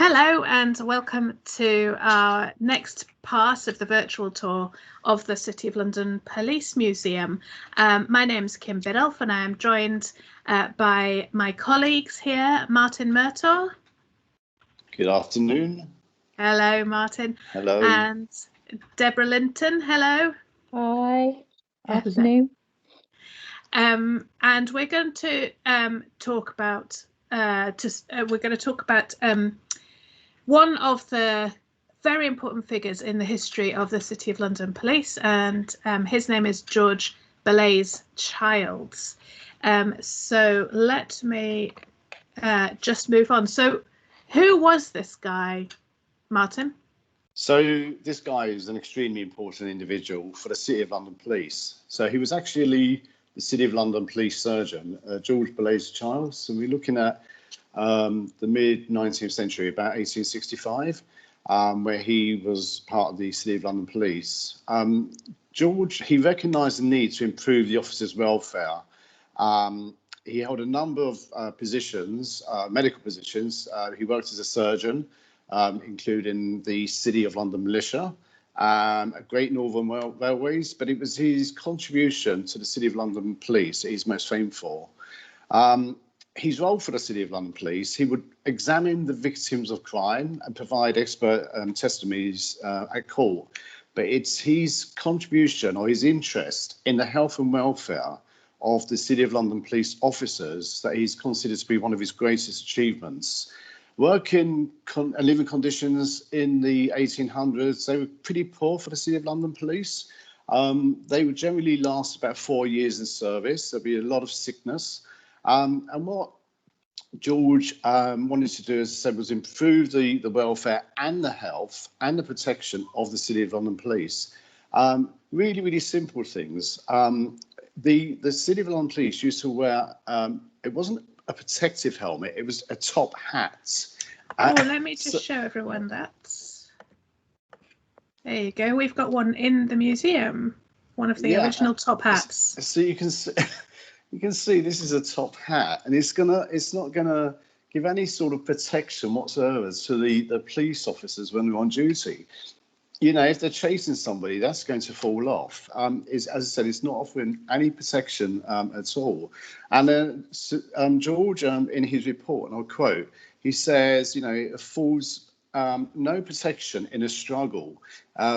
Hello and welcome to our next part of the virtual tour of the City of London Police Museum. My name's Kim Biddulph and I am joined by my colleagues here, Martin Murtaugh. Good afternoon. Hello, Martin. Hello. And Deborah Linton. Hello. Hi. Afternoon. And we're going to talk about one of the very important figures in the history of the City of London Police, and his name is George Borlase Childs. So let me just move on. So who was this guy, Martin? So this guy is an extremely important individual for the City of London Police. So he was actually the City of London Police Surgeon, George Borlase Childs. So we're looking at the mid-19th century, about 1865, where he was part of the City of London Police. George, he recognised the need to improve the officers' welfare. He held a number of positions, medical positions. He worked as a surgeon, including the City of London Militia, Great Northern Railways, but it was his contribution to the City of London Police that he's most famed for. His role for the City of London Police, he would examine the victims of crime and provide expert testimonies at court. But it's his contribution or his interest in the health and welfare of the City of London Police officers that he's considered to be one of his greatest achievements. Working and living conditions in the 1800s, they were pretty poor for the City of London Police. They would generally last about 4 years in service. There'd be a lot of sickness. And what George wanted to do, as I said, was improve the welfare and the health and the protection of the City of London Police. Really, really simple things. The City of London Police used to wear, it wasn't a protective helmet, it was a top hat. Let me just show everyone that. There you go. We've got one in the museum, one of the original top hats. So you can see. You can see this is a top hat, and it's not gonna give any sort of protection whatsoever to the police officers when they're on duty. You know, if they're chasing somebody, that's going to fall off. As I said, it's not offering any protection at all. And then George, in his report, and I'll quote, he says, you know, it affords no protection in a struggle,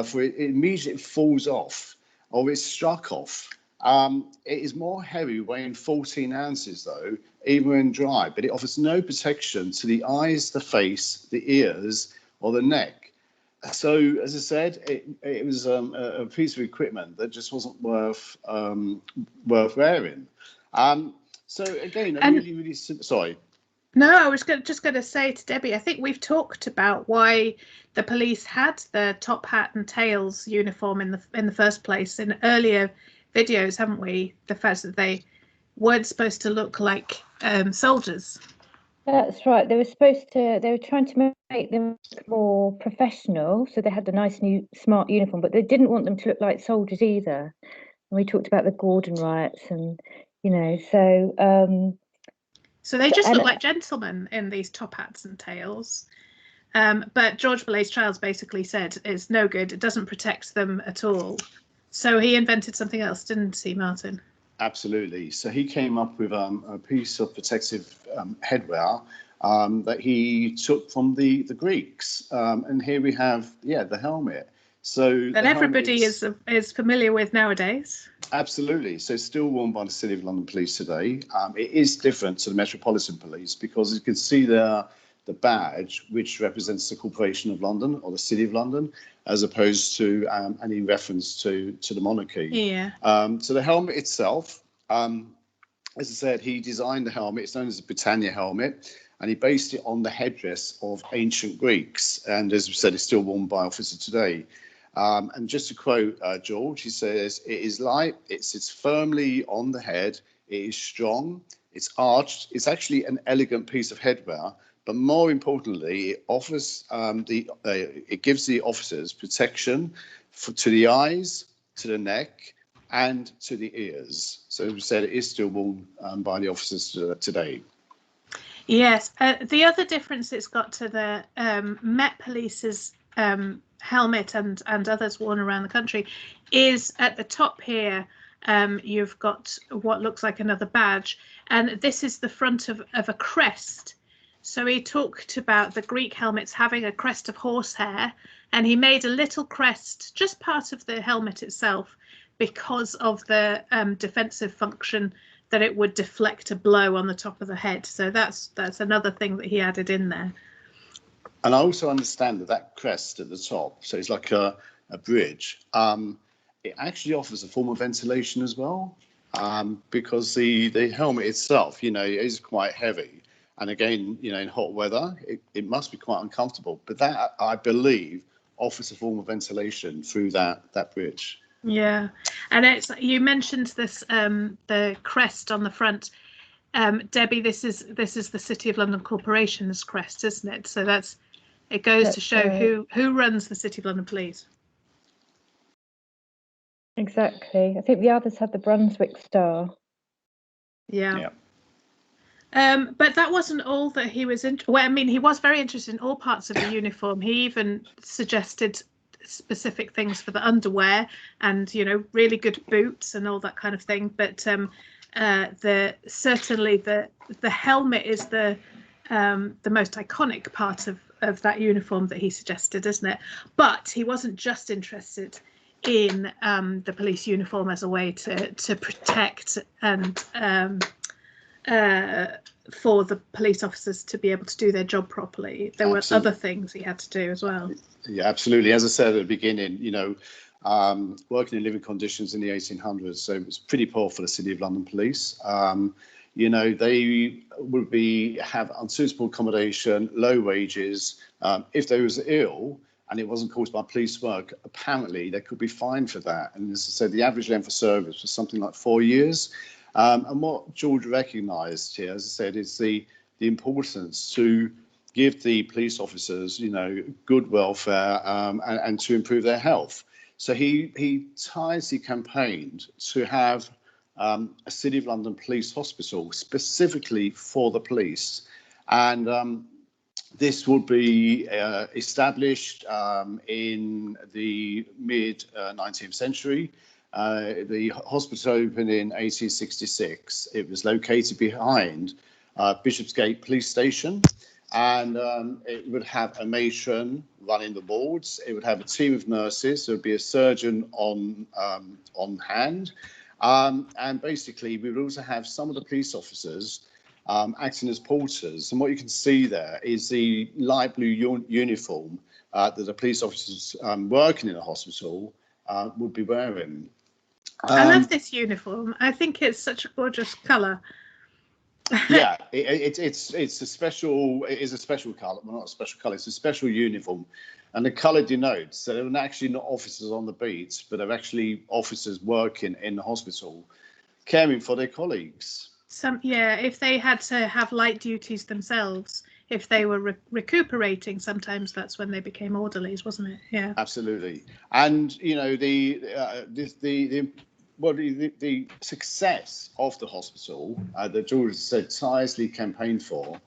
for it immediately falls off or it's struck off. It is more heavy, weighing 14 ounces, though, even when dry, but it offers no protection to the eyes, the face, the ears, or the neck. So, as I said, it was a piece of equipment that just wasn't worth wearing. So, again, really, sorry. No, I was just going to say to Debbie, I think we've talked about why the police had the top hat and tails uniform in the first place in earlier videos, haven't we? The fact that they weren't supposed to look like soldiers. That's right. They were trying to make them more professional, so they had the nice new smart uniform, but they didn't want them to look like soldiers either. And we talked about the Gordon riots, and you know, so they just look like gentlemen in these top hats and tails. But George Borlase Childs basically said it's no good. It doesn't protect them at all. So he invented something else, didn't he, Martin? Absolutely. So he came up with a piece of protective headwear that he took from the Greeks. And here we have, the helmet. So that everybody is familiar with nowadays. Absolutely. So it's still worn by the City of London Police today. It is different to the Metropolitan Police because you can see there the badge, which represents the Corporation of London or the City of London, as opposed to any reference to the monarchy. Yeah. So the helmet itself, as I said, he designed the helmet. It's known as the Britannia helmet, and he based it on the headdress of ancient Greeks. And as we said, it's still worn by officers today. And just to quote George, he says, "It is light, it sits firmly on the head, it is strong, it's arched, it's actually an elegant piece of headwear. But more importantly, it offers it gives the officers protection to the eyes, to the neck, and to the ears." So as we said, it is still worn by the officers today. Yes, the other difference it's got to the Met Police's helmet and others worn around the country is at the top here. You've got what looks like another badge, and this is the front of a crest. So he talked about the Greek helmets having a crest of horsehair, and he made a little crest, just part of the helmet itself, because of the defensive function that it would deflect a blow on the top of the head. So that's another thing that he added in there. And I also understand that crest at the top, so it's like a bridge, it actually offers a form of ventilation as well, because the helmet itself, is quite heavy. And again, in hot weather, it must be quite uncomfortable. But that, I believe, offers a form of ventilation through that bridge. Yeah, and you mentioned this the crest on the front, Debbie. This is the City of London Corporation's crest, isn't it? So it goes to show right. who runs the City of London Police. Exactly. I think the others have the Brunswick Star. Yeah. But that wasn't all that he was well, I mean, he was very interested in all parts of the uniform. He even suggested specific things for the underwear and really good boots and all that kind of thing. But certainly the helmet is the most iconic part of that uniform that he suggested, isn't it? But he wasn't just interested in the police uniform as a way to protect and for the police officers to be able to do their job properly. There were other things he had to do as well. Yeah, absolutely. As I said at the beginning, working in living conditions in the 1800s, so it was pretty poor for the City of London Police. They would have unsuitable accommodation, low wages. If they was ill and it wasn't caused by police work, apparently they could be fined for that. And as I said, the average length of service was something like 4 years. And what George recognised here, as I said, is the importance to give the police officers, good welfare and to improve their health. So he tirelessly campaigned to have a City of London police hospital specifically for the police. And this would be established in the mid-19th century. The hospital opened in 1866. It was located behind Bishopsgate Police Station, and it would have a matron running the wards. It would have a team of nurses. There would be a surgeon on hand, and basically we would also have some of the police officers acting as porters. And what you can see there is the light blue uniform that the police officers working in a hospital would be wearing. I love this uniform. I think it's such a gorgeous colour. Yeah, it's a special. It is a special colour. Well, not a special colour. It's a special uniform, and the colour denotes that they're actually not officers on the beat, but they're actually officers working in the hospital, caring for their colleagues. If they had to have light duties themselves, if they were recuperating, sometimes that's when they became orderlies, wasn't it? Yeah, absolutely. And the success of the hospital that George said tirelessly campaigned for,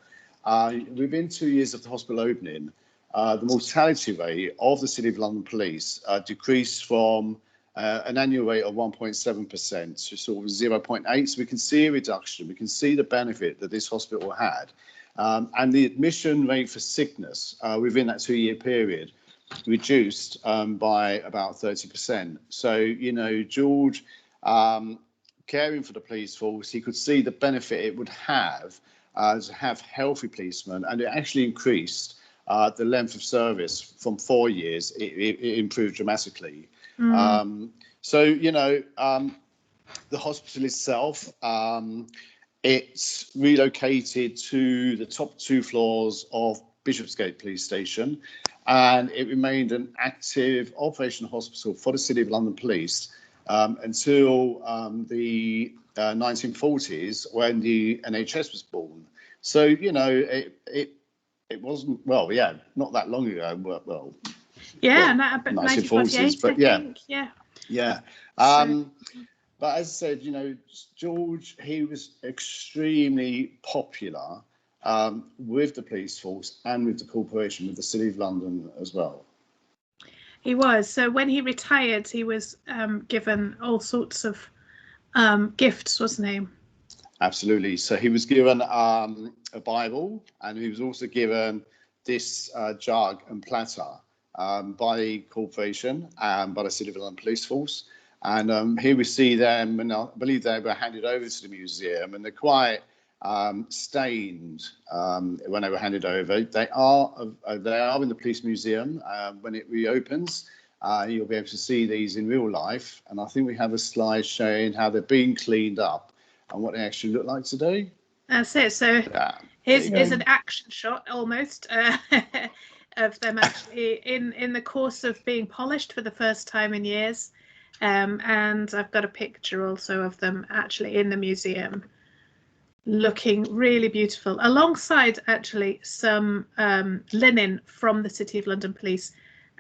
within 2 years of the hospital opening, the mortality rate of the City of London Police decreased from an annual rate of 1.7% to sort of 0.8. So we can see a reduction. We can see the benefit that this hospital had. And the admission rate for sickness within that 2-year period reduced by about 30%. So, George, caring for the police force, he could see the benefit it would have to have healthy policemen, and it actually increased the length of service from 4 years. It improved dramatically. So, the hospital itself, it's relocated to the top 2 floors of Bishopsgate Police Station, and it remained an active operational hospital for the City of London Police until the 1940s, when the NHS was born. So, it wasn't, not that long ago. But 1940s, but I think. Yeah. But as I said, George, he was extremely popular with the police force and with the corporation, with the City of London as well. He was. So when he retired, he was given all sorts of gifts, wasn't he? Absolutely. So he was given a Bible, and he was also given this jug and platter by the corporation and by the City of London Police Force. And here we see them, and I believe they were handed over to the museum, and they're quite stained when they were handed over. They are in the police museum. When it reopens, you'll be able to see these in real life. And I think we have a slide showing how they're being cleaned up and what they actually look like today. That's it. So here's an action shot almost of them actually in the course of being polished for the first time in years. And I've got a picture also of them actually in the museum, looking really beautiful, alongside actually some linen from the City of London Police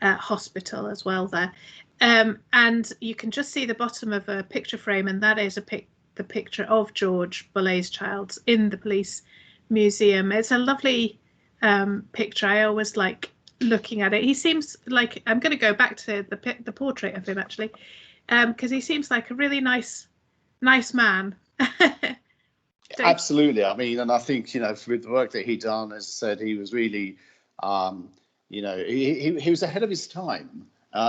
Hospital as well there. And you can just see the bottom of a picture frame, and that is the picture of George Borlase Childs in the police museum. It's a lovely picture. I always like looking at it. He seems like, I'm going to go back to the portrait of him actually, because he seems like a really nice man. Absolutely. I mean, and I think, with the work that he'd done, as I said, he was really, he was ahead of his time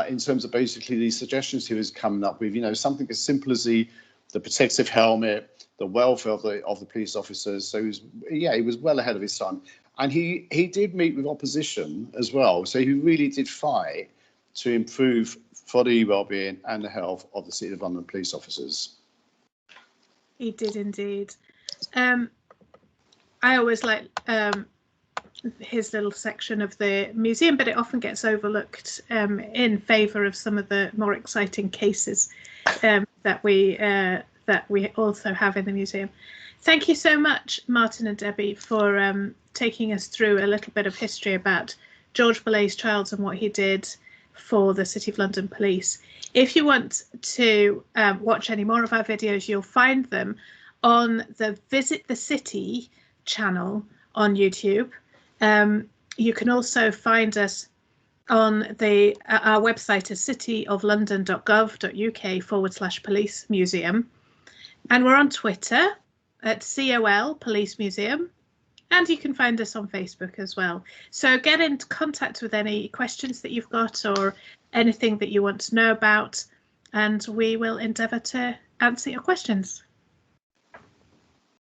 in terms of basically the suggestions he was coming up with, something as simple as the protective helmet, the welfare of the police officers. So he was well ahead of his time. And he did meet with opposition as well. So he really did fight to improve for the well-being and the health of the City of London police officers. He did indeed. I always like his little section of the museum, but it often gets overlooked in favour of some of the more exciting cases that we also have in the museum. Thank you so much, Martin and Debbie, for taking us through a little bit of history about George Borlase Childs and what he did for the City of London Police. If you want to watch any more of our videos, you'll find them on the Visit the City channel on YouTube. You can also find us on our website is cityoflondon.gov.uk/police museum, and we're on Twitter at COL Police Museum, and you can find us on Facebook as well. So get in contact with any questions that you've got or anything that you want to know about, and we will endeavour to answer your questions.